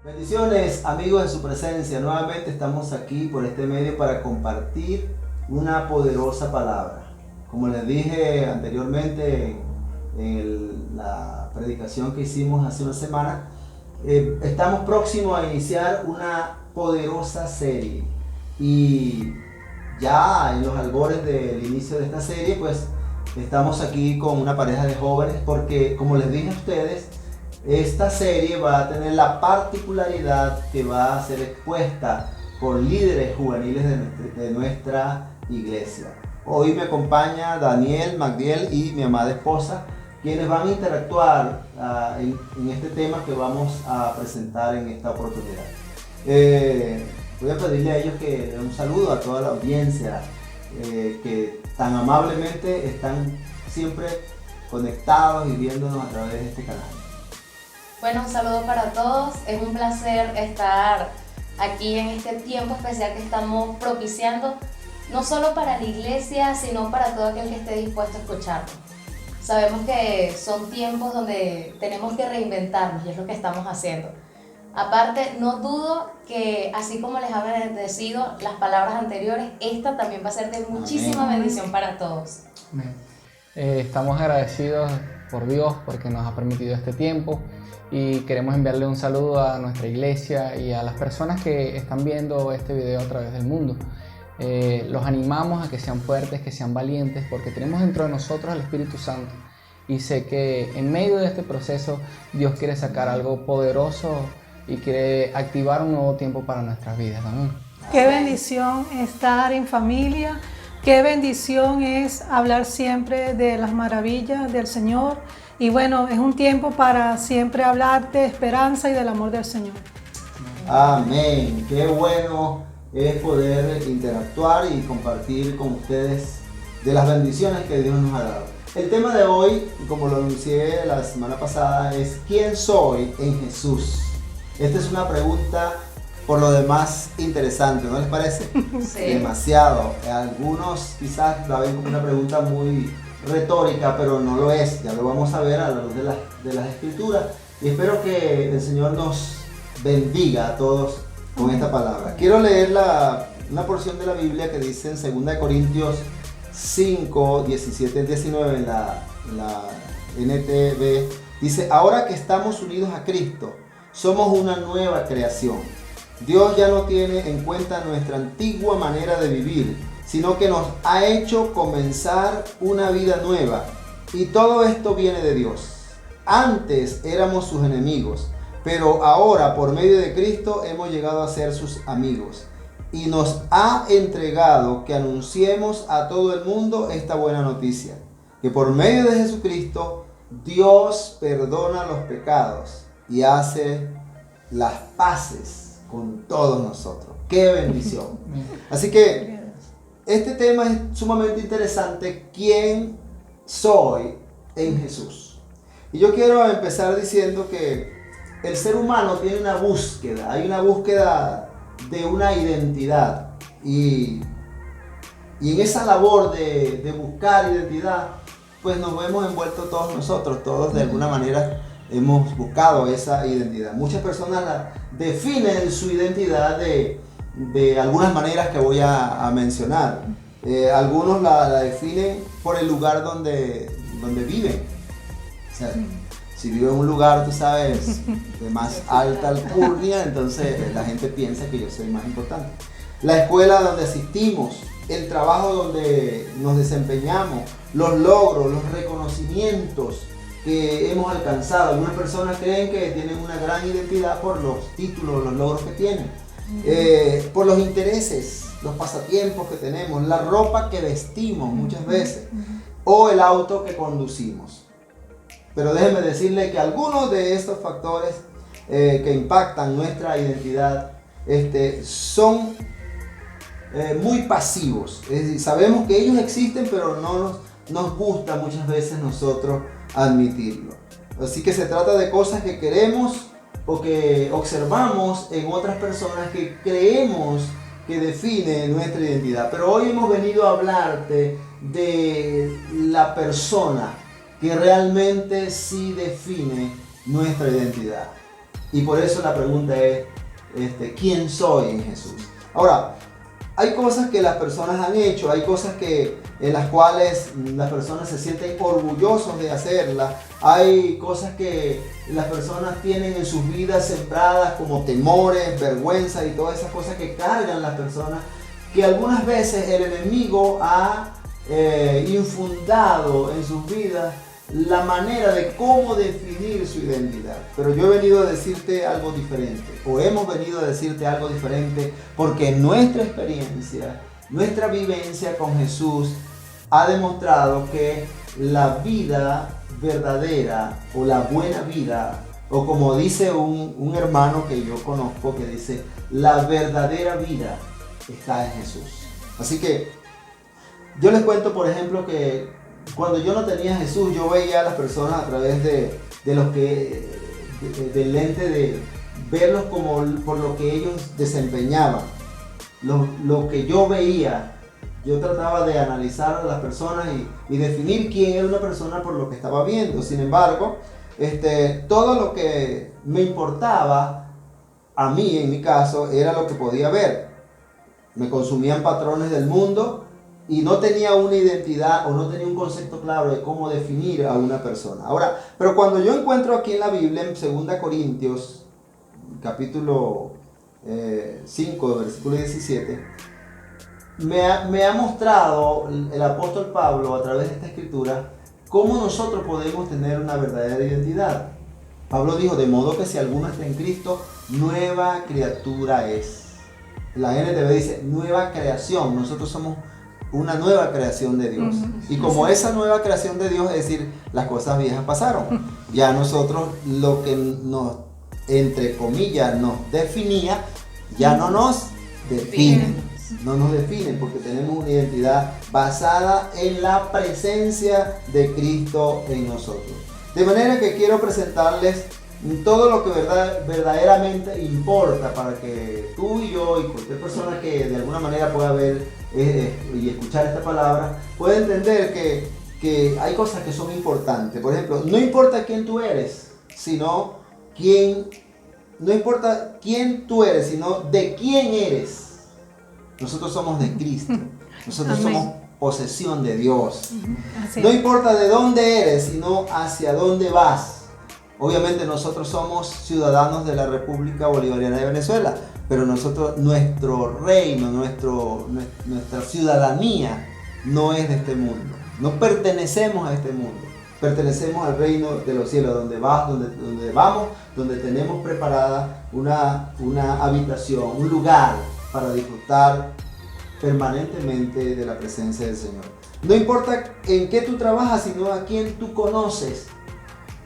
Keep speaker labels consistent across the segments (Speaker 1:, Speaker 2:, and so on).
Speaker 1: Bendiciones amigos en su presencia, nuevamente estamos aquí por este medio para compartir una poderosa palabra. Como les dije anteriormente en la predicación que hicimos hace una semana, estamos próximos a iniciar una poderosa serie y ya en los albores del inicio de esta serie pues estamos aquí con una pareja de jóvenes porque, como les dije a ustedes, esta serie va a tener la particularidad que va a ser expuesta por líderes juveniles de nuestra iglesia. Hoy me acompaña Daniel, Magdiel y mi amada esposa, quienes van a interactuar en este tema que vamos a presentar en esta oportunidad. Voy a pedirle a ellos que den un saludo a toda la audiencia que tan amablemente están siempre conectados y viéndonos a través de este canal.
Speaker 2: Bueno, un saludo para todos. Es un placer estar aquí en este tiempo especial que estamos propiciando, no solo para la iglesia, sino para todo aquel que esté dispuesto a escucharnos. Sabemos que son tiempos donde tenemos que reinventarnos y es lo que estamos haciendo. Aparte, no dudo que así como les ha bendecido las palabras anteriores, esta también va a ser de muchísima
Speaker 1: Amén.
Speaker 2: bendición para todos.
Speaker 3: Amén. Estamos agradecidos por Dios porque nos ha permitido este tiempo y queremos enviarle un saludo a nuestra iglesia y a las personas que están viendo este video a través del mundo. Los animamos a que sean fuertes, que sean valientes, porque tenemos dentro de nosotros al Espíritu Santo y sé que en medio de este proceso Dios quiere sacar algo poderoso y quiere activar un nuevo tiempo para nuestras vidas. Amén.
Speaker 4: Qué bendición estar en familia, qué bendición es hablar siempre de las maravillas del Señor. Y bueno, es un tiempo para siempre hablar de esperanza y del amor del Señor.
Speaker 1: Amén. Qué bueno es poder interactuar y compartir con ustedes de las bendiciones que Dios nos ha dado. El tema de hoy, como lo anuncié la semana pasada, es ¿quién soy en Jesús? Esta es una pregunta por lo demás interesante, ¿no les parece?
Speaker 2: Sí.
Speaker 1: Demasiado. Algunos quizás la ven como una pregunta muy retórica, pero no lo es. Ya lo vamos a ver a la luz de las escrituras. Y espero que el Señor nos bendiga a todos con esta palabra. Quiero leer una porción de la Biblia que dice en 2 Corintios 5, 17 y 19 en la NTV. Dice, ahora que estamos unidos a Cristo, somos una nueva creación. Dios ya no tiene en cuenta nuestra antigua manera de vivir, sino que nos ha hecho comenzar una vida nueva. Y todo esto viene de Dios. Antes éramos sus enemigos, pero ahora por medio de Cristo hemos llegado a ser sus amigos. Y nos ha entregado que anunciemos a todo el mundo esta buena noticia, que por medio de Jesucristo Dios perdona los pecados y hace las paces con todos nosotros. ¡Qué bendición! Así que este tema es sumamente interesante. ¿Quién soy en Jesús? Y yo quiero empezar diciendo que el ser humano tiene una búsqueda. Hay una búsqueda de una identidad. Y en esa labor de buscar identidad, pues nos vemos envueltos todos nosotros. Todos de alguna manera hemos buscado esa identidad. Muchas personas definen su identidad de algunas maneras que voy a mencionar. Algunos la definen por el lugar donde viven. O sea, si vivo en un lugar, tú sabes, de más alta alcurnia, entonces la gente piensa que yo soy más importante. La escuela donde asistimos, el trabajo donde nos desempeñamos, los logros, los reconocimientos que hemos alcanzado. Algunas personas creen que tienen una gran identidad por los títulos, los logros que tienen, por los intereses, los pasatiempos que tenemos, la ropa que vestimos muchas veces, o el auto que conducimos. Pero déjenme decirle que algunos de estos factores que impactan nuestra identidad son muy pasivos. Es decir, sabemos que ellos existen, pero no nos gusta muchas veces nosotros admitirlo. Así que se trata de cosas que queremos o que observamos en otras personas que creemos que define nuestra identidad. Pero hoy hemos venido a hablarte de la persona que realmente sí define nuestra identidad. Y por eso la pregunta es, ¿quién soy en Jesús? Ahora, hay cosas que las personas han hecho, hay cosas en las cuales las personas se sienten orgullosos de hacerlas, hay cosas que las personas tienen en sus vidas sembradas como temores, vergüenza y todas esas cosas que cargan las personas, que algunas veces el enemigo ha infundado en sus vidas la manera de cómo definir su identidad. Pero yo he venido a decirte algo diferente, o hemos venido a decirte algo diferente, porque nuestra experiencia, nuestra vivencia con Jesús ha demostrado que la vida verdadera o la buena vida, o como dice un hermano que yo conozco que dice, la verdadera vida está en Jesús. Así que yo les cuento, por ejemplo, que cuando yo no tenía a Jesús, yo veía a las personas a través del lente de verlos como por lo que ellos desempeñaban, lo que yo veía. Yo trataba de analizar a las personas y definir quién era una persona por lo que estaba viendo. Sin embargo, todo lo que me importaba a mí, en mi caso, era lo que podía ver. Me consumían patrones del mundo y no tenía una identidad o no tenía un concepto claro de cómo definir a una persona. Ahora, pero cuando yo encuentro aquí en la Biblia, en 2 Corintios, capítulo 5, versículo 17, me ha mostrado el apóstol Pablo a través de esta escritura cómo nosotros podemos tener una verdadera identidad. Pablo dijo, de modo que si alguno está en Cristo, nueva criatura es. La NTV dice, nueva creación. Nosotros somos una nueva creación de Dios. Y como esa nueva creación de Dios, es decir, las cosas viejas pasaron. Ya nosotros lo que nos, entre comillas, nos definía, ya no nos definen. No nos definen porque tenemos una identidad basada en la presencia de Cristo en nosotros. De manera que quiero presentarles todo lo que verdaderamente importa para que tú y yo y cualquier persona que de alguna manera pueda ver y escuchar esta palabra pueda entender que hay cosas que son importantes. Por ejemplo, no importa quién tú eres, sino no importa quién tú eres, sino de quién eres. Nosotros somos de Cristo, nosotros somos posesión de Dios. No importa de dónde eres, sino hacia dónde vas. Obviamente nosotros somos ciudadanos de la República Bolivariana de Venezuela, pero nuestro reino, nuestra ciudadanía no es de este mundo. No pertenecemos a este mundo, pertenecemos al reino de los cielos, donde vamos, donde tenemos preparada una habitación, un lugar para disfrutar permanentemente de la presencia del Señor. No importa en qué tú trabajas, sino a quién tú conoces.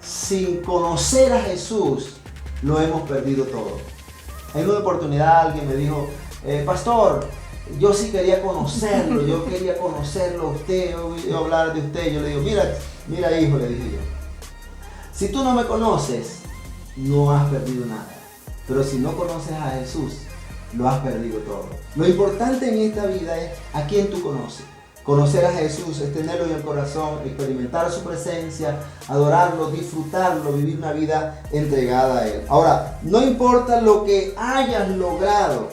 Speaker 1: Sin conocer a Jesús, lo hemos perdido todo. En una oportunidad alguien me dijo, pastor, yo sí quería conocerlo, yo quería conocerlo a usted, oír hablar de usted. Yo le digo, mira hijo, le dije yo, si tú no me conoces, no has perdido nada. Pero si no conoces a Jesús, lo has perdido todo. Lo importante en esta vida es a quién tú conoces. Conocer a Jesús es tenerlo en el corazón, experimentar su presencia, adorarlo, disfrutarlo, vivir una vida entregada a Él. Ahora, no importa lo que hayas logrado,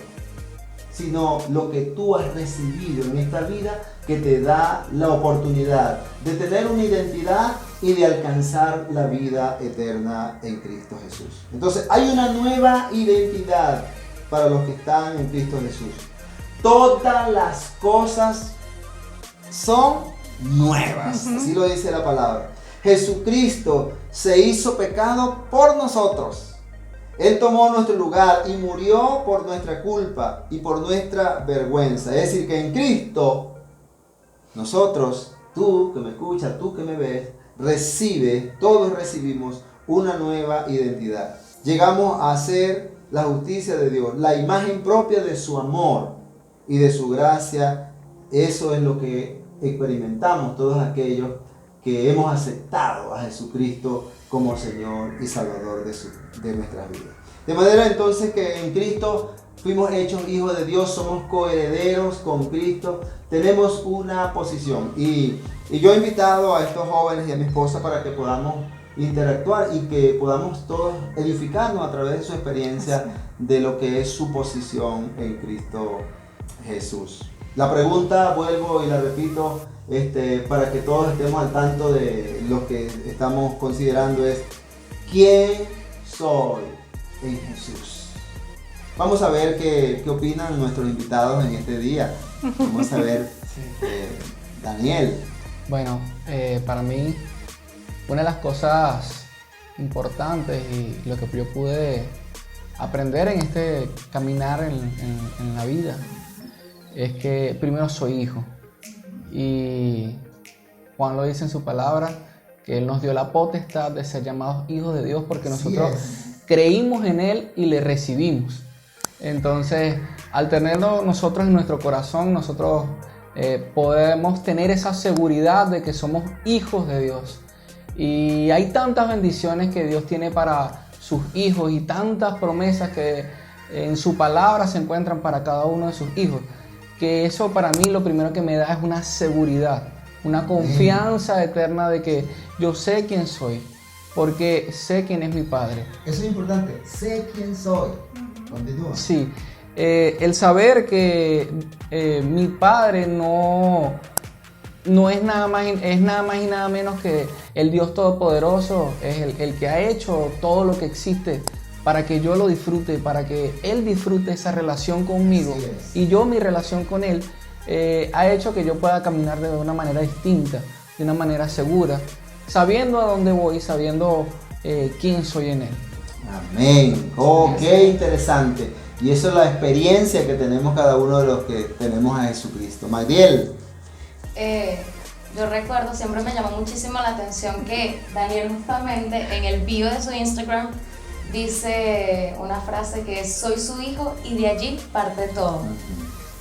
Speaker 1: sino lo que tú has recibido en esta vida que te da la oportunidad de tener una identidad y de alcanzar la vida eterna en Cristo Jesús. Entonces, hay una nueva identidad para los que están en Cristo Jesús. Todas las cosas son nuevas, así lo dice la palabra. Jesucristo se hizo pecado por nosotros. Él tomó nuestro lugar y murió por nuestra culpa y por nuestra vergüenza. Es decir, que en Cristo nosotros, tú que me escuchas, tú que me ves, todos recibimos una nueva identidad. Llegamos a ser la justicia de Dios, la imagen propia de su amor y de su gracia. Eso es lo que experimentamos todos aquellos que hemos aceptado a Jesucristo como Señor y Salvador de nuestras vidas. De manera entonces que en Cristo fuimos hechos hijos de Dios, somos coherederos con Cristo, tenemos una posición. Y yo he invitado a estos jóvenes y a mi esposa para que podamos interactuar y que podamos todos edificarnos a través de su experiencia de lo que es su posición en Cristo Jesús. La pregunta, vuelvo y la repito, para que todos estemos al tanto de lo que estamos considerando es: ¿quién soy en Jesús? Vamos a ver qué opinan nuestros invitados en este día. Vamos a ver, Daniel.
Speaker 3: Bueno, para mí una de las cosas importantes y lo que yo pude aprender en este caminar en la vida es que primero soy hijo, y Juan lo dice en su palabra, que Él nos dio la potestad de ser llamados hijos de Dios porque nosotros creímos en Él y le recibimos. Entonces, al tenerlo nosotros en nuestro corazón, nosotros podemos tener esa seguridad de que somos hijos de Dios. Y hay tantas bendiciones que Dios tiene para sus hijos y tantas promesas que en su palabra se encuentran para cada uno de sus hijos, que eso para mí lo primero que me da es una seguridad, una confianza eterna de que yo sé quién soy, porque sé quién es mi Padre.
Speaker 1: Eso es importante, sé quién soy. Continúa.
Speaker 3: Sí, el saber que mi Padre no es nada más y nada menos que el Dios Todopoderoso, es el que ha hecho todo lo que existe para que yo lo disfrute, para que Él disfrute esa relación conmigo y yo mi relación con Él, ha hecho que yo pueda caminar de una manera distinta, de una manera segura, sabiendo a dónde voy, sabiendo quién soy en Él.
Speaker 1: Amén. Oh, qué interesante. Y eso es la experiencia que tenemos cada uno de los que tenemos a Jesucristo. Magdiel.
Speaker 2: Yo recuerdo, siempre me llamó muchísimo la atención que Daniel justamente en el bio de su Instagram dice una frase que es: soy su hijo y de allí parte todo.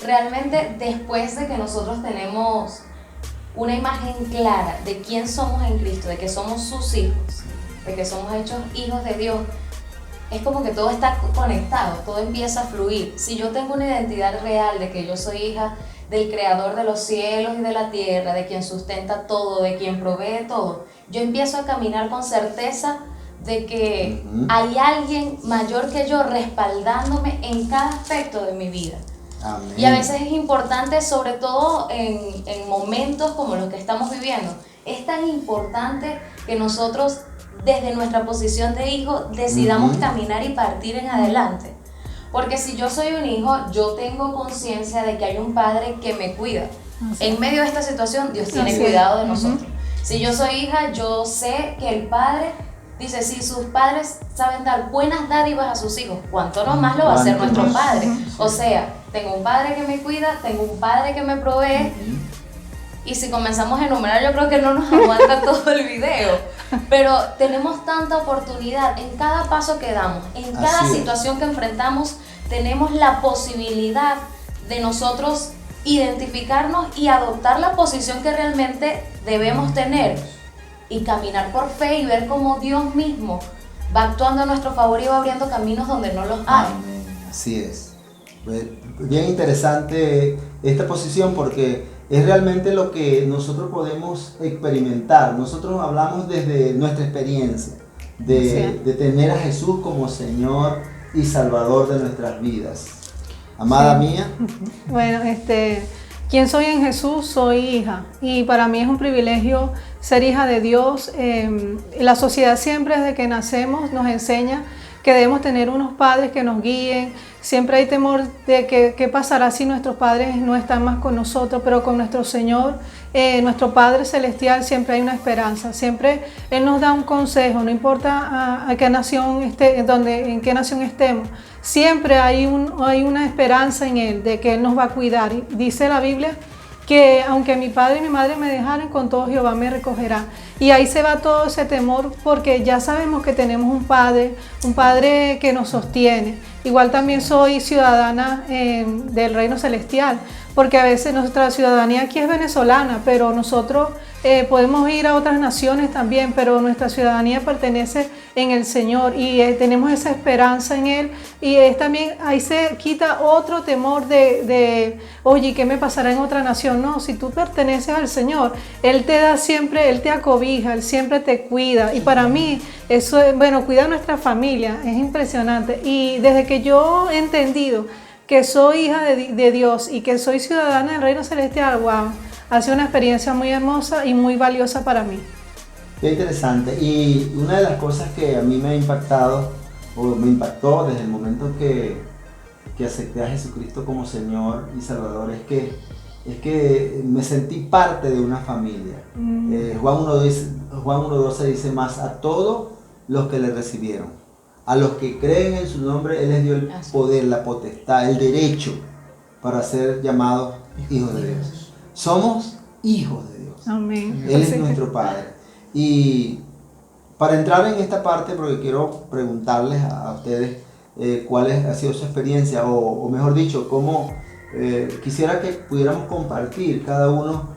Speaker 2: Realmente, después de que nosotros tenemos una imagen clara de quién somos en Cristo, de que somos sus hijos, de que somos hechos hijos de Dios, es como que todo está conectado, todo empieza a fluir. Si yo tengo una identidad real de que yo soy hija del Creador de los cielos y de la tierra, de quien sustenta todo, de quien provee todo, yo empiezo a caminar con certeza de que hay alguien mayor que yo respaldándome en cada aspecto de mi vida.
Speaker 1: Amén.
Speaker 2: Y a veces es importante, sobre todo en momentos como los que estamos viviendo, es tan importante que nosotros desde nuestra posición de hijo decidamos caminar y partir en adelante. Porque si yo soy un hijo, yo tengo conciencia de que hay un padre que me cuida. En medio de esta situación, Dios tiene cuidado de nosotros. Si yo soy hija, yo sé que el padre dice: si sus padres saben dar buenas dádivas a sus hijos, ¿cuánto no más lo va a hacer nuestro padre? O sea, tengo un padre que me cuida, tengo un padre que me provee. Y si comenzamos a enumerar, yo creo que no nos aguanta todo el video. Pero tenemos tanta oportunidad en cada paso que damos, en cada situación que enfrentamos, tenemos la posibilidad de nosotros identificarnos y adoptar la posición que realmente debemos tener y caminar por fe y ver cómo Dios mismo va actuando a nuestro favor y va abriendo caminos donde no los hay.
Speaker 1: Amén. Así es. Bien interesante esta posición porque es realmente lo que nosotros podemos experimentar. Nosotros hablamos desde nuestra experiencia de tener a Jesús como Señor y Salvador de nuestras vidas. Amada mía.
Speaker 4: Bueno, ¿quién soy en Jesús? Soy hija. Y para mí es un privilegio ser hija de Dios. La sociedad siempre desde que nacemos nos enseña que debemos tener unos padres que nos guíen. Siempre hay temor de qué pasará si nuestros padres no están más con nosotros, pero con nuestro Señor, nuestro Padre Celestial, siempre hay una esperanza. Siempre Él nos da un consejo, no importa a qué nación en qué nación estemos. Siempre hay una esperanza en Él, de que Él nos va a cuidar. Y dice la Biblia que aunque mi padre y mi madre me dejaran, con todo Jehová me recogerá. Y ahí se va todo ese temor porque ya sabemos que tenemos un padre que nos sostiene. Igual también soy ciudadana del reino celestial, porque a veces nuestra ciudadanía aquí es venezolana, pero nosotros podemos ir a otras naciones también, pero nuestra ciudadanía pertenece en el Señor y tenemos esa esperanza en Él, y también ahí se quita otro temor de oye, ¿qué me pasará en otra nación? No, si tú perteneces al Señor, Él te da siempre, Él te acobija, Él siempre te cuida, y para mí eso es, bueno, cuida a nuestra familia, es impresionante. Y desde que yo he entendido que soy hija de Dios y que soy ciudadana del reino celestial, wow, ha sido una experiencia muy hermosa y muy valiosa para mí.
Speaker 1: Qué interesante. Y una de las cosas que a mí me ha impactado, o me impactó desde el momento que acepté a Jesucristo como Señor y Salvador, es que me sentí parte de una familia. Juan 1:12 dice: más a todos los que le recibieron, a los que creen en su nombre, Él les dio el poder, la potestad, el derecho para ser llamados hijos de Dios. Somos hijos de Dios.
Speaker 4: Amén.
Speaker 1: Él es nuestro Padre. Y para entrar en esta parte, porque quiero preguntarles a ustedes cuál ha sido su experiencia, o mejor dicho, cómo quisiera que pudiéramos compartir cada uno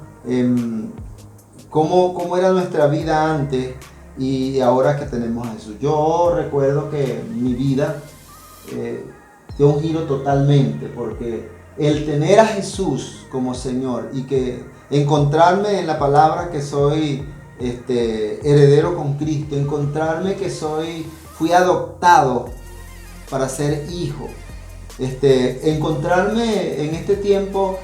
Speaker 1: cómo era nuestra vida antes y ahora que tenemos a Jesús. Yo recuerdo que mi vida dio un giro totalmente, porque el tener a Jesús como Señor y que encontrarme en la palabra que soy heredero con Cristo, encontrarme que fui adoptado para ser hijo, encontrarme en este tiempo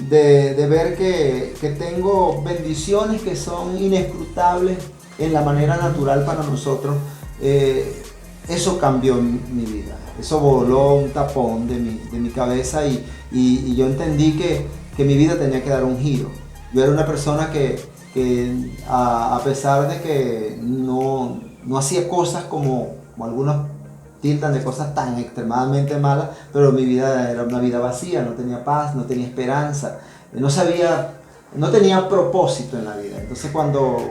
Speaker 1: de ver que tengo bendiciones que son inescrutables en la manera natural para nosotros, eso cambió mi vida, eso voló un tapón de mi cabeza y yo entendí que mi vida tenía que dar un giro. Yo era una persona que a pesar de que no hacía cosas como algunos tildan de cosas tan extremadamente malas, pero mi vida era una vida vacía, no tenía paz, no tenía esperanza, no tenía propósito en la vida. Entonces cuando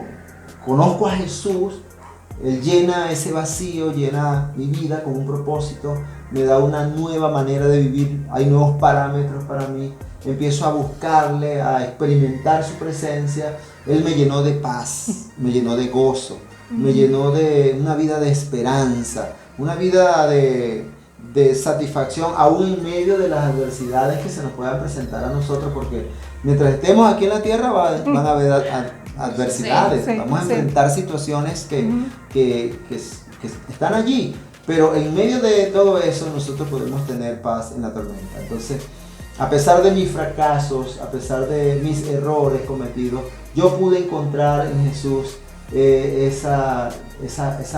Speaker 1: conozco a Jesús, Él llena ese vacío, llena mi vida con un propósito, me da una nueva manera de vivir, hay nuevos parámetros para mí, empiezo a buscarle, a experimentar su presencia. Él me llenó de paz, me llenó de gozo, me llenó de una vida de esperanza, una vida de satisfacción, aún en medio de las adversidades que se nos puedan presentar a nosotros, porque mientras estemos aquí en la tierra van a haber adversidades, vamos a enfrentar situaciones que están allí, pero en medio de todo eso nosotros podemos tener paz en la tormenta. Entonces, a pesar de mis fracasos, a pesar de mis errores cometidos, yo pude encontrar en Jesús esa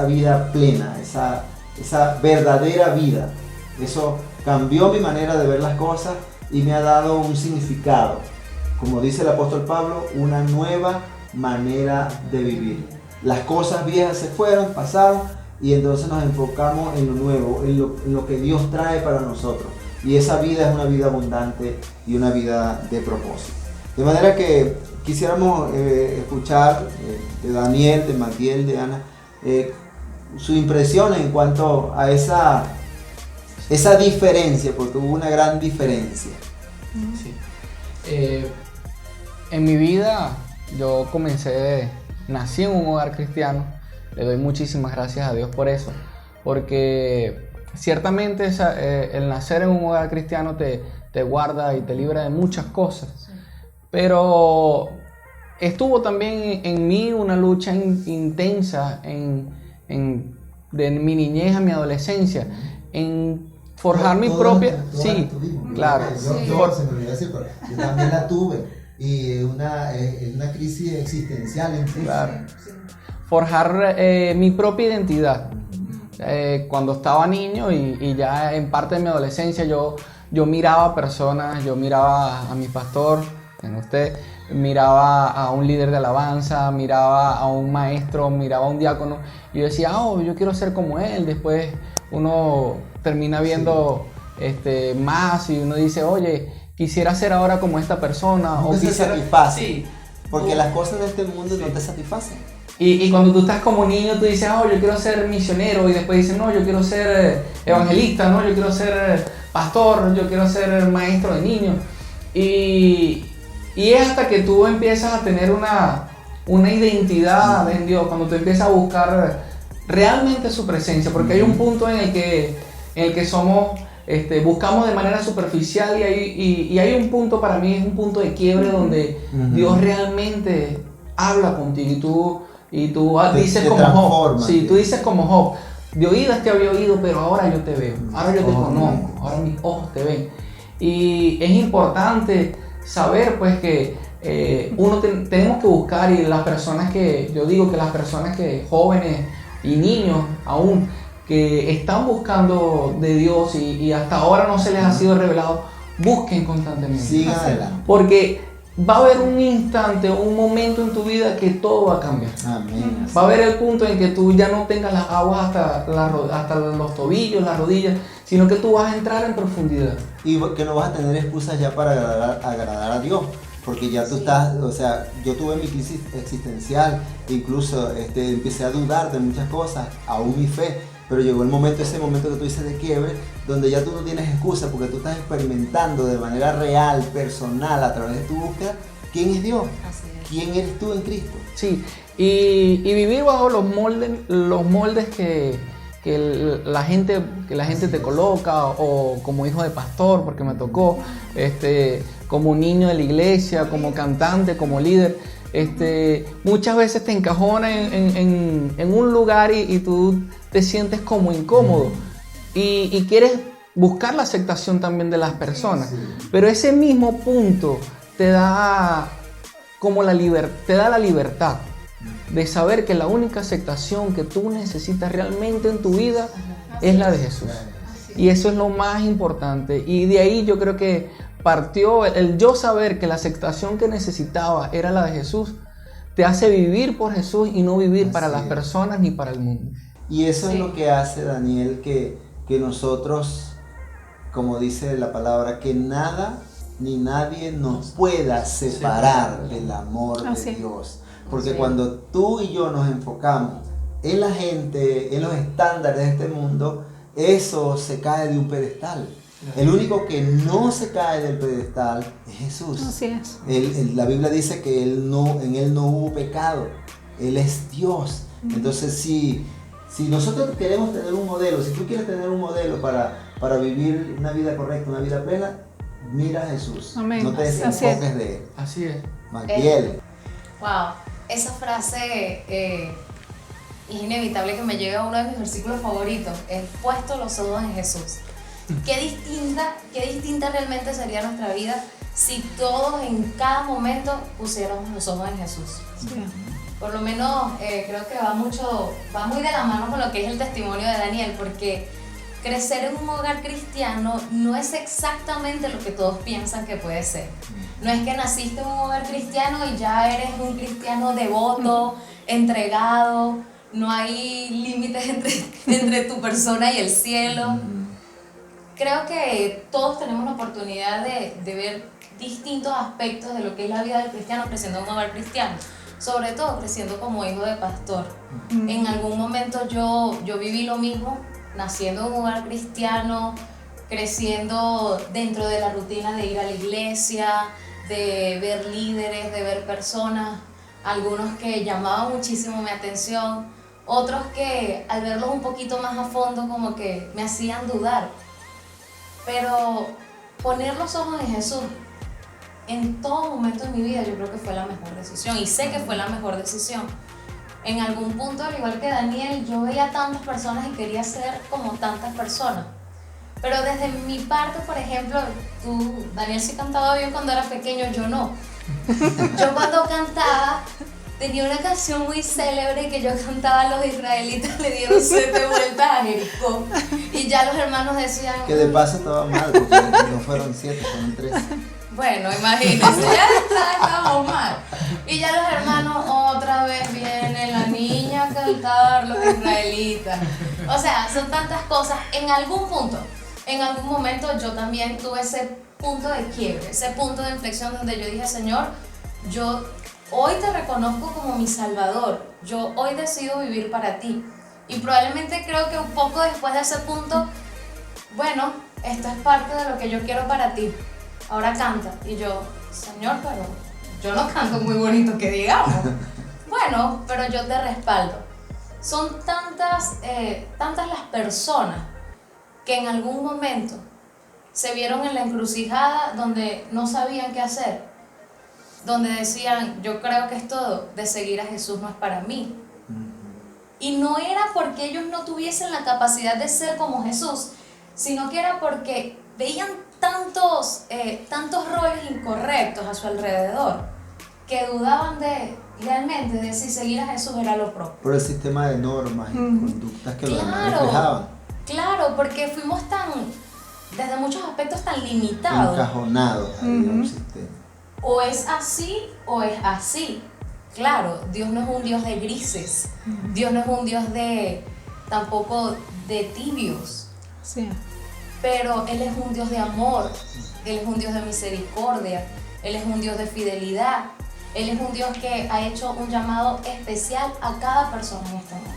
Speaker 1: vida plena, esa verdadera vida. Eso cambió mi manera de ver las cosas y me ha dado un significado. Como dice el apóstol Pablo, una nueva manera de vivir. Las cosas viejas se fueron, pasaron, y entonces nos enfocamos en lo nuevo, en lo que Dios trae para nosotros. Y esa vida es una vida abundante y una vida de propósito. De manera que quisiéramos escuchar de Daniel, de Matiel, de Ana, su impresión en cuanto a esa diferencia, porque hubo una gran diferencia.
Speaker 3: Sí. En mi vida yo nací en un hogar cristiano. Le doy muchísimas gracias a Dios por eso, porque ciertamente el nacer en un hogar cristiano te guarda y te libra de muchas cosas, pero estuvo también en mí una lucha intensa de mi niñez a mi adolescencia, en forjar mi propia... Sí, claro.
Speaker 1: Yo se me olvidó decir, pero yo también la tuve, y una crisis existencial en sí.
Speaker 3: Claro. Forjar mi propia identidad. Cuando estaba niño y ya en parte de mi adolescencia yo miraba a personas, yo miraba a mi pastor, en usted, miraba a un líder de alabanza, miraba a un maestro, miraba a un diácono, y yo decía, yo quiero ser como él. Después uno termina viendo más y uno dice, oye, quisiera ser ahora como esta persona.
Speaker 1: No
Speaker 3: o
Speaker 1: te
Speaker 3: quisiera...
Speaker 1: satisface,
Speaker 3: sí.
Speaker 1: porque las cosas de este mundo no te satisfacen.
Speaker 3: Y cuando tú estás como niño, tú dices, yo quiero ser misionero, y después dices, no, yo quiero ser evangelista, no, yo quiero ser pastor, yo quiero ser maestro de niños. Y es hasta que tú empiezas a tener una identidad en Dios, cuando tú empiezas a buscar realmente su presencia, porque hay un punto en el que somos, buscamos de manera superficial y hay un punto, para mí es un punto de quiebre donde Dios realmente habla contigo y tú dices como Job, sí, tú dices como Job, de oídas te había oído, pero ahora yo te veo, ahora yo te conozco, ahora mis ojos te ven. Y es importante saber pues que tenemos que buscar, y las personas que, yo digo que las personas que jóvenes y niños aún que están buscando de Dios y hasta ahora no se les ha sido revelado, busquen constantemente.
Speaker 1: Sigan adelante.
Speaker 3: Porque va a haber un instante, un momento en tu vida que todo va a cambiar.
Speaker 1: Amén.
Speaker 3: Va a haber el punto en que tú ya no tengas las aguas hasta los tobillos, las rodillas, sino que tú vas a entrar en profundidad.
Speaker 1: Y que no vas a tener excusas ya para agradar a Dios. Porque ya tú estás, o sea, yo tuve mi crisis existencial, incluso empecé a dudar de muchas cosas, aún mi fe, pero llegó ese momento que tú dices de quiebre, donde ya tú no tienes excusa, porque tú estás experimentando de manera real, personal, a través de tu búsqueda, quién es Dios, quién eres tú en Cristo.
Speaker 3: Sí, y vivir bajo los moldes que la gente te coloca, o como hijo de pastor, porque me tocó, como niño de la iglesia, como cantante, como líder, muchas veces te encajona en un lugar y tú te sientes como incómodo y quieres buscar la aceptación también de las personas, pero ese mismo punto te da la libertad de saber que la única aceptación que tú necesitas realmente en tu vida es la de Jesús. Y eso es lo más importante. Y de ahí yo creo que partió el yo saber que la aceptación que necesitaba era la de Jesús. Te hace vivir por Jesús y no vivir para las personas ni para el mundo.
Speaker 1: Y eso es lo que hace, Daniel, que nosotros, como dice la palabra, que nada ni nadie nos pueda separar del amor de Dios. Porque cuando tú y yo nos enfocamos en la gente, en los estándares de este mundo, eso se cae de un pedestal. El único que no se cae del pedestal es Jesús.
Speaker 4: Así es.
Speaker 1: La Biblia dice que en Él no hubo pecado. Él es Dios. Entonces, si nosotros queremos tener un modelo, si tú quieres tener un modelo para vivir una vida correcta, una vida plena, mira a Jesús.
Speaker 4: Amén.
Speaker 1: No te desenfoques de Él.
Speaker 3: Así es.
Speaker 1: Mantiel.
Speaker 2: Wow, esa frase es inevitable que me llegue a uno de mis versículos favoritos. Es puesto los ojos en Jesús. Qué distinta realmente sería nuestra vida si todos en cada momento pusiéramos los ojos en Jesús.
Speaker 4: Sí.
Speaker 2: Por lo menos creo que va muy de la mano con lo que es el testimonio de Daniel, porque crecer en un hogar cristiano no es exactamente lo que todos piensan que puede ser. No es que naciste en un hogar cristiano y ya eres un cristiano devoto, entregado, no hay límites entre tu persona y el cielo. Creo que todos tenemos la oportunidad de ver distintos aspectos de lo que es la vida del cristiano creciendo en un hogar cristiano, sobre todo creciendo como hijo de pastor. En algún momento yo viví lo mismo, naciendo en un hogar cristiano, creciendo dentro de la rutina de ir a la iglesia, de ver líderes, de ver personas, algunos que llamaban muchísimo mi atención, otros que al verlos un poquito más a fondo como que me hacían dudar. Pero poner los ojos en Jesús en todo momento de mi vida yo creo que fue la mejor decisión, y sé que fue la mejor decisión. En algún punto, al igual que Daniel, yo veía tantas personas y quería ser como tantas personas. Pero desde mi parte, por ejemplo, Daniel sí cantaba bien cuando era pequeño, yo no. Yo cuando cantaba tenía una canción muy célebre que yo cantaba, los israelitas le dieron 7 vueltas a Jericó. Y ya los hermanos decían...
Speaker 1: Que de paso estaba mal, porque no fueron 7, fueron 3.
Speaker 2: Bueno, imagínense, ya estábamos mal. Y ya los hermanos, otra vez viene la niña a cantar, los israelitas. O sea, son tantas cosas. En algún momento yo también tuve ese punto de quiebre, ese punto de inflexión donde yo dije, Señor, yo hoy te reconozco como mi Salvador, yo hoy decido vivir para ti. Y probablemente creo que un poco después de ese punto, bueno, esto es parte de lo que yo quiero para ti. Ahora canta. Y yo, Señor, pero yo no canto muy bonito que digamos. Bueno, pero yo te respaldo. son tantas las personas que en algún momento se vieron en la encrucijada donde no sabían qué hacer, donde decían, yo creo que esto de seguir a Jesús no es para mí. Y no era porque ellos no tuviesen la capacidad de ser como Jesús, sino que era porque veían tantos roles incorrectos a su alrededor, que dudaban realmente de si seguir a Jesús era lo propio.
Speaker 1: Por el sistema de normas y conductas que los demás reflejaban.
Speaker 2: Claro, porque fuimos desde muchos aspectos tan limitados.
Speaker 1: Encajonados ahí en un sistema.
Speaker 2: O es así o es así. Claro, Dios no es un Dios de grises. Dios no es un Dios tampoco de tibios.
Speaker 4: Sí.
Speaker 2: Pero Él es un Dios de amor. Él es un Dios de misericordia. Él es un Dios de fidelidad. Él es un Dios que ha hecho un llamado especial a cada persona en este mundo.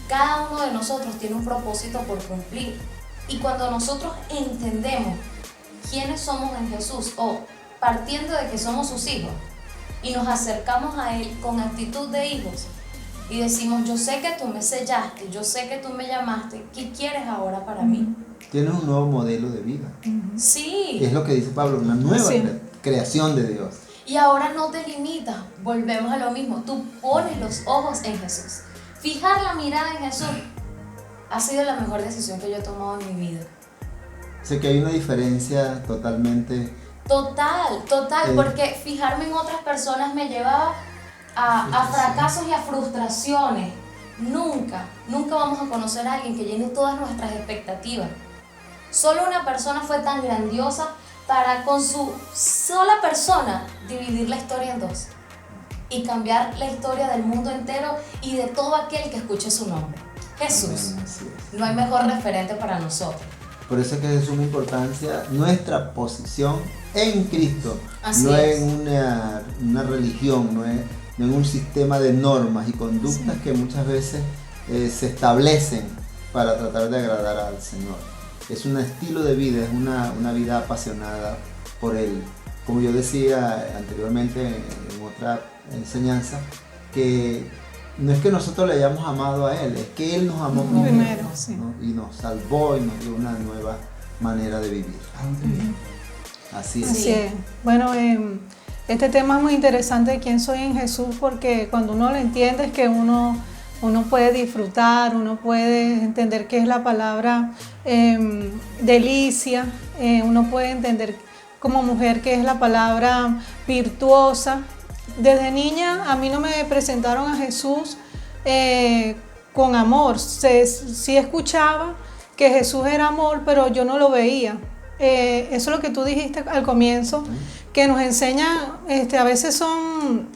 Speaker 2: Cada uno de nosotros tiene un propósito por cumplir. Y cuando nosotros entendemos quiénes somos en Jesús, o partiendo de que somos sus hijos, y nos acercamos a Él con actitud de hijos, y decimos, yo sé que tú me sellaste, yo sé que tú me llamaste, ¿qué quieres ahora para mí?
Speaker 1: Tienes un nuevo modelo de vida.
Speaker 2: Sí.
Speaker 1: Es lo que dice Pablo, una nueva creación de Dios.
Speaker 2: Y ahora no te limitas, volvemos a lo mismo, tú pones los ojos en Jesús. Fijar la mirada en Jesús ha sido la mejor decisión que yo he tomado en mi vida.
Speaker 1: Sé que hay una diferencia totalmente...
Speaker 2: Total, porque fijarme en otras personas me llevaba a fracasos y a frustraciones. Nunca vamos a conocer a alguien que llene todas nuestras expectativas. Solo una persona fue tan grandiosa para con su sola persona dividir la historia en dos y cambiar la historia del mundo entero y de todo aquel que escuche su nombre. Jesús. No hay mejor referente para nosotros.
Speaker 1: Por eso es que es de suma importancia nuestra posición en Cristo.
Speaker 2: Así
Speaker 1: no
Speaker 2: es.
Speaker 1: en una religión, no en un sistema de normas y conductas que muchas veces se establecen para tratar de agradar al Señor. Es un estilo de vida, es una vida apasionada por Él. Como yo decía anteriormente en otra enseñanza, que no es que nosotros le hayamos amado a Él, es que Él nos amó primero,
Speaker 4: sí.
Speaker 1: ¿no? Y nos salvó y nos dio una nueva manera de vivir. Así es.
Speaker 4: Así es. Bueno, este tema es muy interesante de quién soy en Jesús, porque cuando uno lo entiende es que uno puede disfrutar, uno puede entender qué es la palabra delicia, uno puede entender como mujer qué es la palabra virtuosa. Desde niña a mí no me presentaron a Jesús con amor. Sí escuchaba que Jesús era amor, pero yo no lo veía. Eso es lo que tú dijiste al comienzo, que nos enseña, a veces son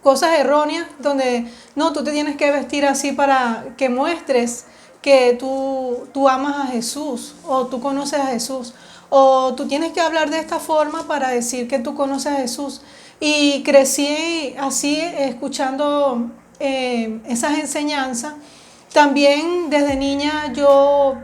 Speaker 4: cosas erróneas, donde no, tú te tienes que vestir así para que muestres que tú amas a Jesús, o tú conoces a Jesús, o tú tienes que hablar de esta forma para decir que tú conoces a Jesús. Y crecí así, escuchando esas enseñanzas. También desde niña yo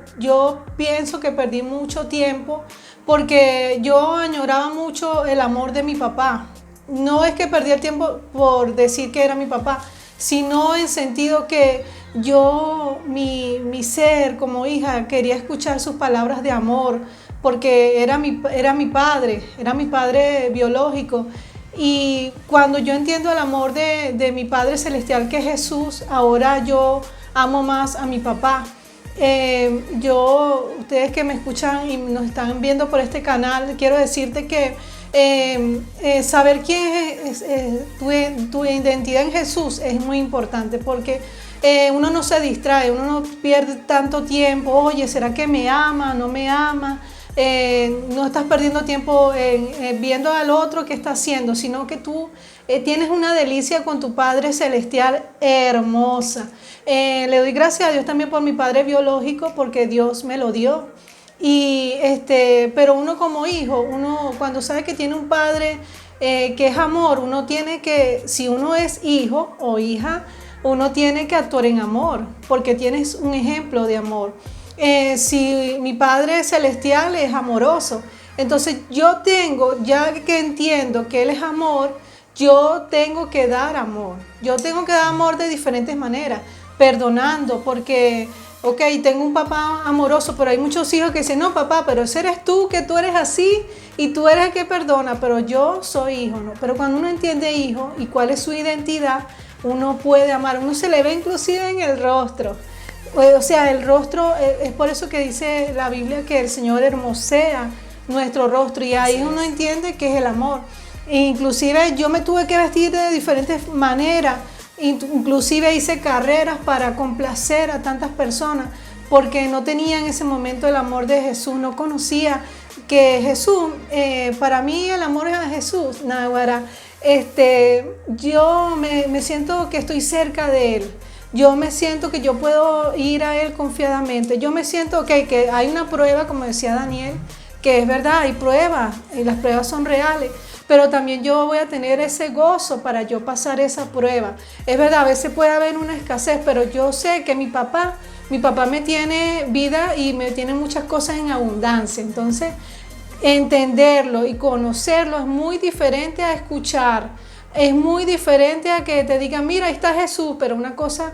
Speaker 4: pienso que perdí mucho tiempo porque yo añoraba mucho el amor de mi papá. No es que perdí el tiempo por decir que era mi papá, sino en sentido que yo, mi ser como hija, quería escuchar sus palabras de amor, porque era mi padre biológico. Y cuando yo entiendo el amor de mi Padre Celestial, que es Jesús, ahora yo amo más a mi papá. Ustedes que me escuchan y nos están viendo por este canal, quiero decirte que saber quién es tu identidad en Jesús es muy importante, porque uno no se distrae, uno no pierde tanto tiempo. Oye, ¿será que me ama? ¿No me ama? No estás perdiendo tiempo viendo al otro que está haciendo, sino que tú tienes una delicia con tu Padre Celestial hermosa. Le doy gracias a Dios también por mi padre biológico, porque Dios me lo dio. Pero uno como hijo, uno cuando sabe que tiene un padre que es amor, uno tiene que, si uno es hijo o hija, uno tiene que actuar en amor, porque tienes un ejemplo de amor. Si mi Padre Celestial es amoroso, entonces yo tengo, ya que entiendo que Él es amor, yo tengo que dar amor. Yo tengo que dar amor de diferentes maneras. perdonando, porque, ok, tengo un papá amoroso, pero hay muchos hijos que dicen, no papá, pero ese eres tú, que tú eres así y tú eres el que perdona, pero yo soy hijo, ¿no? Pero cuando uno entiende hijo y cuál es su identidad, uno puede amar, uno se le ve inclusive en el rostro. O sea, el rostro, es por eso que dice la Biblia que el Señor hermosea nuestro rostro, y ahí uno entiende que es el amor. E inclusive yo me tuve que vestir de diferentes maneras, inclusive hice carreras para complacer a tantas personas, porque no tenía en ese momento el amor de Jesús, no conocía que Jesús, para mí el amor es a Jesús, Naguará. Yo me siento que estoy cerca de Él. Yo me siento que yo puedo ir a Él confiadamente. Yo me siento que hay una prueba, como decía Daniel, que es verdad, hay pruebas y las pruebas son reales. Pero también yo voy a tener ese gozo para yo pasar esa prueba. Es verdad, a veces puede haber una escasez, pero yo sé que mi papá me tiene vida y me tiene muchas cosas en abundancia. Entonces, entenderlo y conocerlo es muy diferente a escuchar. Es muy diferente a que te digan, mira, ahí está Jesús, pero una cosa,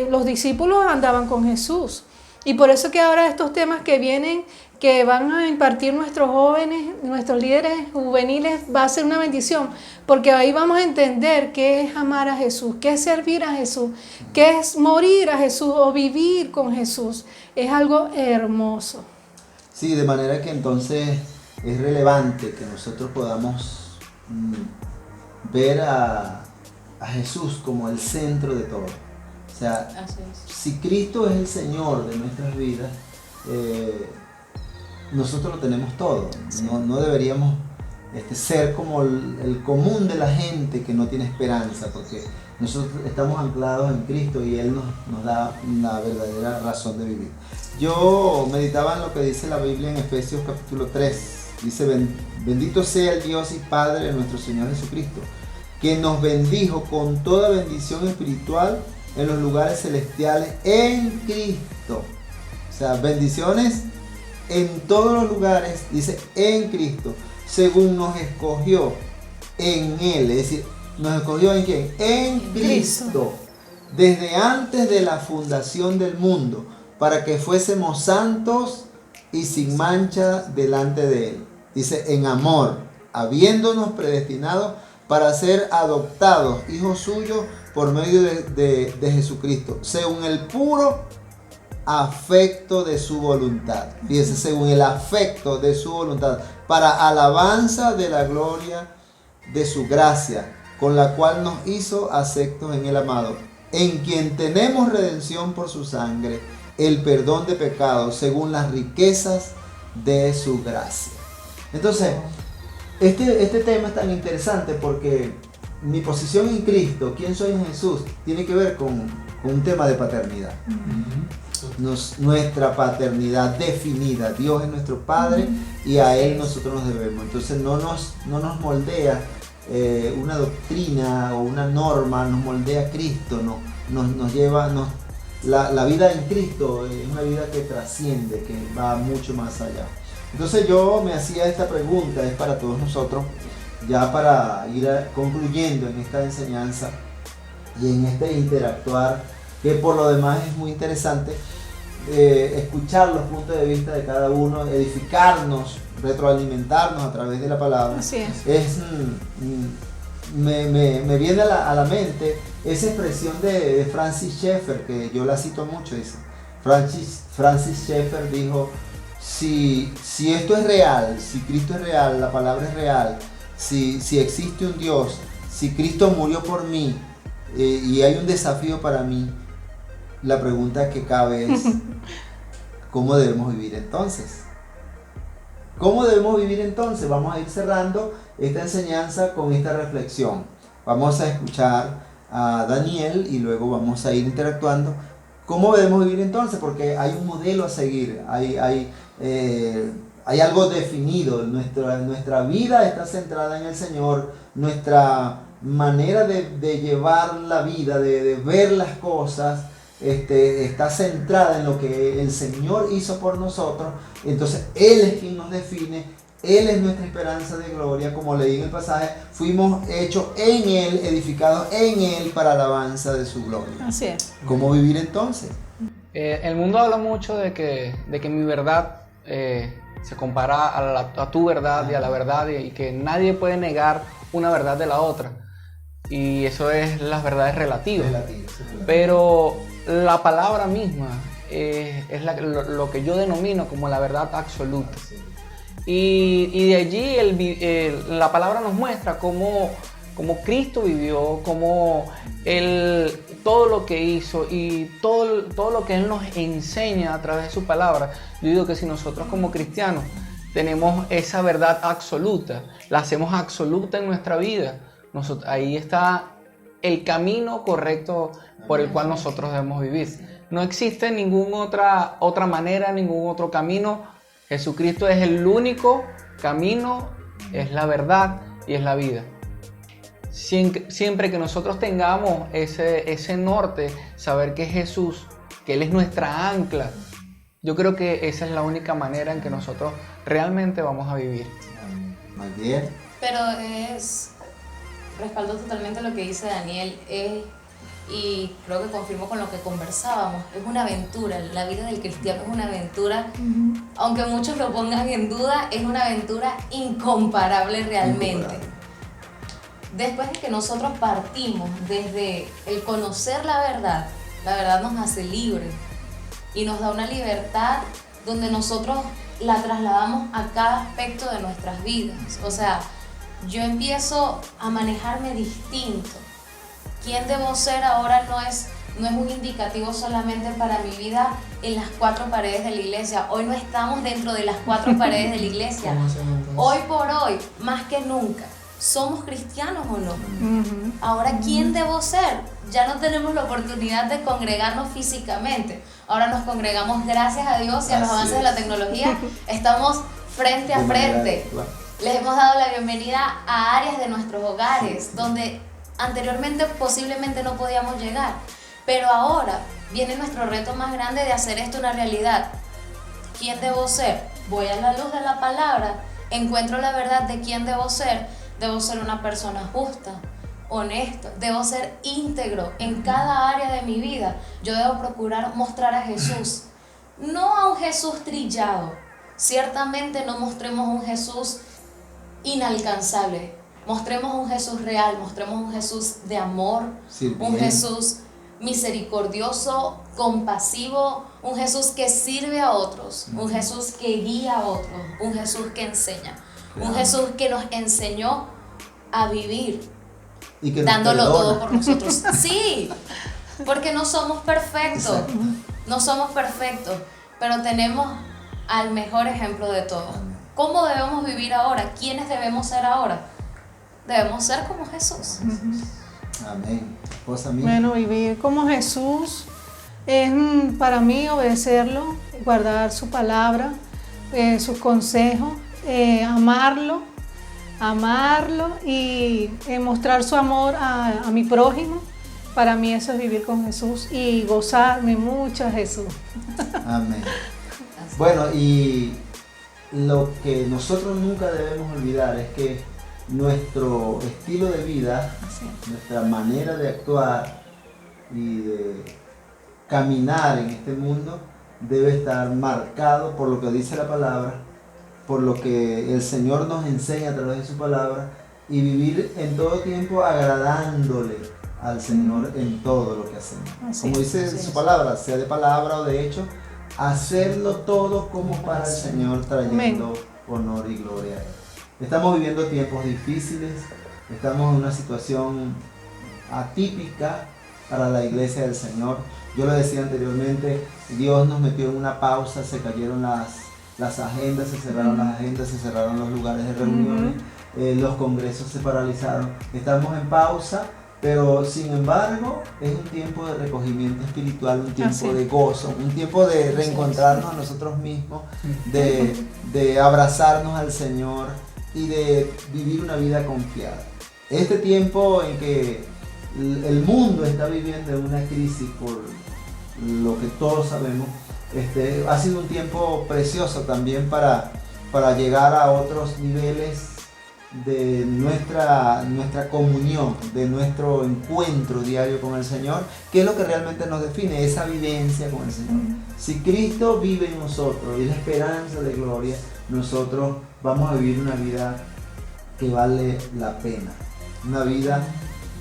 Speaker 4: los discípulos andaban con Jesús. Y por eso que ahora estos temas que vienen, que van a impartir nuestros jóvenes, nuestros líderes juveniles, va a ser una bendición, porque ahí vamos a entender qué es amar a Jesús, qué es servir a Jesús, qué es morir a Jesús o vivir con Jesús. Es algo hermoso.
Speaker 1: Sí, de manera que entonces es relevante que nosotros podamos ver a Jesús como el centro de todo. O sea, si Cristo es el Señor de nuestras vidas, nosotros lo tenemos todo. Sí. No deberíamos ser como el común de la gente que no tiene esperanza, porque nosotros estamos anclados en Cristo y Él nos da una verdadera razón de vivir. Yo meditaba en lo que dice la Biblia en Efesios capítulo 3. Dice, bendito sea el Dios y Padre de nuestro Señor Jesucristo, que nos bendijo con toda bendición espiritual en los lugares celestiales en Cristo. O sea, bendiciones en todos los lugares, dice en Cristo, según nos escogió en Él. Es decir, ¿nos escogió en quién? En Cristo. Desde antes de la fundación del mundo, para que fuésemos santos y sin mancha delante de Él. Dice, en amor, habiéndonos predestinados para ser adoptados hijos suyos por medio de Jesucristo, según el puro afecto de su voluntad. Fíjese, según el afecto de su voluntad, para alabanza de la gloria de su gracia, con la cual nos hizo aceptos en el amado, en quien tenemos redención por su sangre, el perdón de pecados, según las riquezas de su gracia. Entonces, este tema es tan interesante porque mi posición en Cristo, quién soy en Jesús, tiene que ver con un tema de paternidad. Nuestra paternidad definida. Dios es nuestro Padre y a Él nosotros nos debemos. Entonces no nos moldea una doctrina o una norma, nos moldea Cristo, nos lleva, la vida en Cristo es una vida que trasciende, que va mucho más allá. Entonces yo me hacía esta pregunta, es para todos nosotros, ya para ir concluyendo en esta enseñanza y en este interactuar, que por lo demás es muy interesante, escuchar los puntos de vista de cada uno, edificarnos, retroalimentarnos a través de la palabra.
Speaker 4: Así es.
Speaker 1: Me viene a la mente esa expresión de Francis Schaeffer, que yo la cito mucho. Dice, Francis Schaeffer dijo, si esto es real, si Cristo es real, la palabra es real, si existe un Dios, si Cristo murió por mí y hay un desafío para mí, la pregunta que cabe es, ¿cómo debemos vivir entonces? ¿Cómo debemos vivir entonces? Vamos a ir cerrando esta enseñanza con esta reflexión. Vamos a escuchar a Daniel y luego vamos a ir interactuando. ¿Cómo debemos vivir entonces? Porque hay un modelo a seguir, hay algo definido. Nuestra vida está centrada en el Señor, nuestra manera de llevar la vida, de ver las cosas, está centrada en lo que el Señor hizo por nosotros. Entonces Él es quien nos define Él es nuestra esperanza de gloria, como leí en el pasaje, fuimos hechos en Él, edificados en Él para alabanza de su gloria.
Speaker 4: Así es.
Speaker 1: ¿Cómo vivir entonces?
Speaker 3: El mundo habla mucho de que mi verdad se compara a tu verdad y a la verdad y que nadie puede negar una verdad de la otra. Y eso es las verdades relativas. Pero la palabra misma es lo que yo denomino como la verdad absoluta. Y de allí la palabra nos muestra cómo Cristo vivió, cómo Él, todo lo que hizo y todo lo que Él nos enseña a través de su palabra. Yo digo que si nosotros como cristianos tenemos esa verdad absoluta, la hacemos absoluta en nuestra vida, ahí está el camino correcto por el cual nosotros debemos vivir. No existe ninguna otra manera, ningún otro camino. Jesucristo es el único camino, es la verdad y es la vida. Siempre que nosotros tengamos ese norte, saber que es Jesús, que Él es nuestra ancla, yo creo que esa es la única manera en que nosotros realmente vamos a vivir.
Speaker 1: Muy bien.
Speaker 2: Pero respaldo totalmente lo que dice Daniel, y creo que confirmo con lo que conversábamos, es una aventura, la vida del cristiano es una aventura, aunque muchos lo pongan en duda, es una aventura incomparable realmente. Después de que nosotros partimos desde el conocer la verdad nos hace libres y nos da una libertad donde nosotros la trasladamos a cada aspecto de nuestras vidas. O sea, yo empiezo a manejarme distinto. ¿Quién debo ser ahora no es un indicativo solamente para mi vida en las cuatro paredes de la iglesia? Hoy no estamos dentro de las cuatro paredes de la iglesia. Hoy por hoy, más que nunca, ¿somos cristianos o no? Ahora, ¿quién debo ser? Ya no tenemos la oportunidad de congregarnos físicamente. Ahora nos congregamos gracias a Dios y a los avances de la tecnología. Estamos frente a frente. Les hemos dado la bienvenida a áreas de nuestros hogares donde anteriormente posiblemente no podíamos llegar, pero ahora viene nuestro reto más grande de hacer esto una realidad. ¿Quién debo ser? Voy a la luz de la palabra, encuentro la verdad de quién debo ser. Debo ser una persona justa, honesta, debo ser íntegro en cada área de mi vida. Yo debo procurar mostrar a Jesús, no a un Jesús trillado. Ciertamente no mostremos un Jesús inalcanzable. Mostremos un Jesús real, mostremos un Jesús de amor, un Jesús misericordioso, compasivo, un Jesús que sirve a otros, un Jesús que guía a otros, un Jesús que enseña, un Jesús que nos enseñó a vivir, y que dándolo todo por nosotros. Sí, porque no somos perfectos, pero tenemos al mejor ejemplo de todos. ¿Cómo debemos vivir ahora? ¿Quiénes debemos ser ahora? Debemos ser como Jesús.
Speaker 1: Amén.
Speaker 4: Bueno, vivir como Jesús es para mí obedecerlo, guardar su palabra, sus consejos, amarlo y mostrar su amor a mi prójimo. Para mí eso es vivir con Jesús y gozarme mucho a Jesús. Amén.
Speaker 1: Bueno, y lo que nosotros nunca debemos olvidar es que nuestro estilo de vida, nuestra manera de actuar y de caminar en este mundo debe estar marcado por lo que dice la palabra, por lo que el Señor nos enseña a través de su palabra, y vivir en todo tiempo agradándole al Señor en todo lo que hacemos. Como dice su palabra, sea de palabra o de hecho, hacerlo todo como para el Señor, trayendo honor y gloria a Él. Estamos viviendo tiempos difíciles, estamos en una situación atípica para la iglesia del Señor. Yo lo decía anteriormente, Dios nos metió en una pausa, se cayeron las agendas, se cerraron las agendas, se cerraron los lugares de reuniones, los congresos se paralizaron. Estamos en pausa, pero sin embargo es un tiempo de recogimiento espiritual, un tiempo de gozo, un tiempo de reencontrarnos a nosotros mismos, de abrazarnos al Señor y de vivir una vida confiada. Este tiempo en que el mundo está viviendo una crisis, por lo que todos sabemos, ha sido un tiempo precioso también para para llegar a otros niveles de nuestra comunión, de nuestro encuentro diario con el Señor, que es lo que realmente nos define, esa vivencia con el Señor. Si Cristo vive en nosotros y es la esperanza de gloria, nosotros vamos a vivir una vida que vale la pena, una vida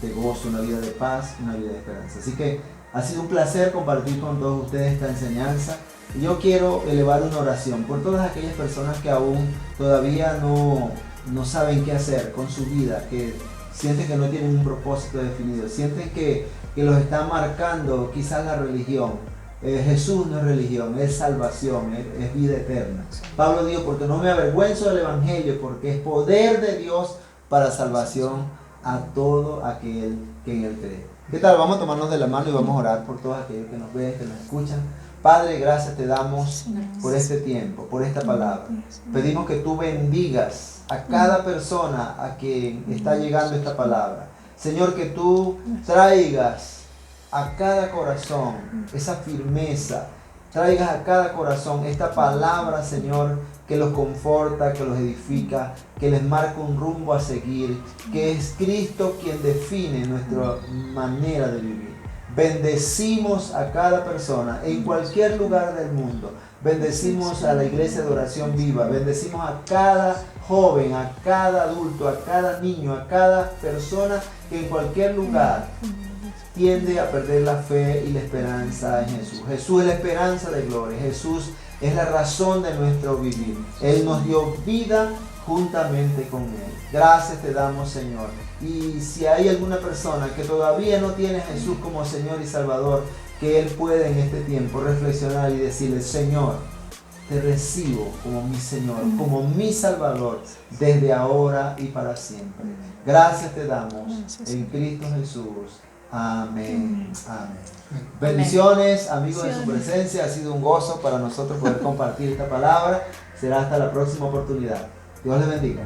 Speaker 1: de gozo, una vida de paz, una vida de esperanza. Así que ha sido un placer compartir con todos ustedes esta enseñanza. Y yo quiero elevar una oración por todas aquellas personas que aún todavía no saben qué hacer con su vida, que sienten que no tienen un propósito definido, sienten que los está marcando quizás la religión. Jesús no es religión, es salvación, es vida eterna. Pablo dijo, porque no me avergüenzo del Evangelio, porque es poder de Dios para salvación a todo aquel que en él cree. ¿Qué tal? Vamos a tomarnos de la mano y vamos a orar por todos aquellos que nos ven, que nos escuchan. Padre, gracias te damos por este tiempo, por esta palabra. Pedimos que tú bendigas a cada persona a quien está llegando esta palabra. Señor, que tú traigas a cada corazón esa firmeza, traigas a cada corazón esta palabra, Señor, que los conforta, que los edifica, que les marca un rumbo a seguir, que es Cristo quien define nuestra manera de vivir. Bendecimos a cada persona en cualquier lugar del mundo. Bendecimos a la iglesia de oración viva. Bendecimos a cada joven, a cada adulto, a cada niño, a cada persona que en cualquier lugar tiende a perder la fe y la esperanza en Jesús. Jesús es la esperanza de gloria. Jesús es la razón de nuestro vivir. Él nos dio vida juntamente con Él. Gracias te damos, Señor. Y si hay alguna persona que todavía no tiene a Jesús como Señor y Salvador, que Él pueda en este tiempo reflexionar y decirle, Señor, te recibo como mi Señor, como mi Salvador, desde ahora y para siempre. Gracias te damos en Cristo Jesús. Amén. Amén. Bendiciones, amigos de su presencia. Ha sido un gozo para nosotros poder compartir esta palabra. Será hasta la próxima oportunidad. Dios les bendiga.